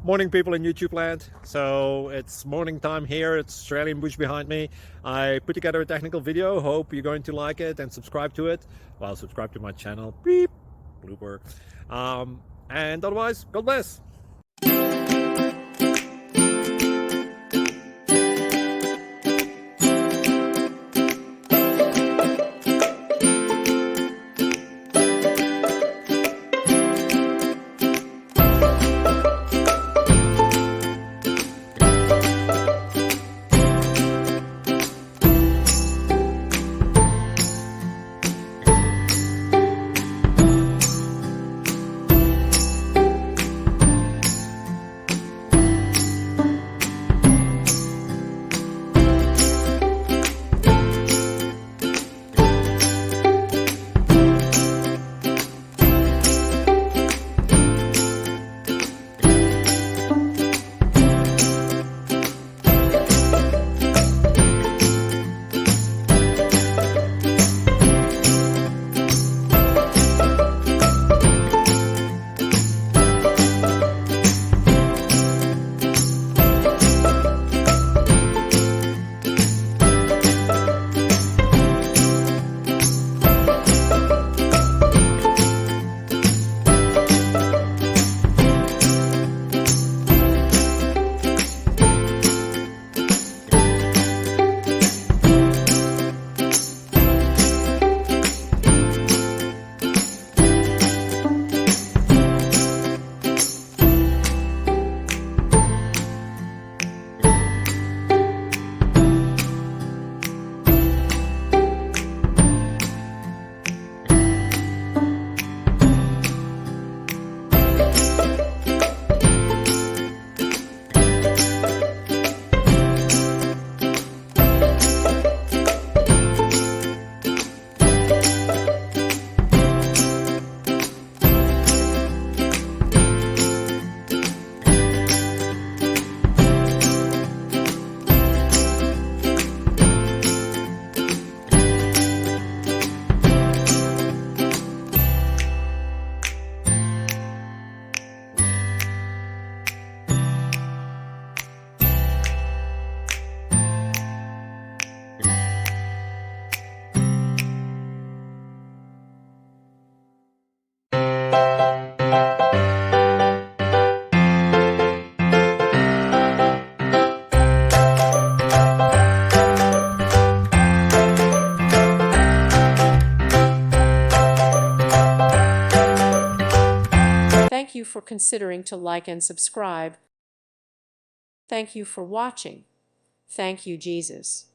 Morning, people in YouTube land. So it's morning time here. It's Australian bush behind me. I put together a technical video. Hope you're going to like it and subscribe to it. Well, subscribe to my channel. Beep, blooper. And otherwise, God bless. Thank you for considering to like and subscribe. Thank you for watching. Thank you, Jesus.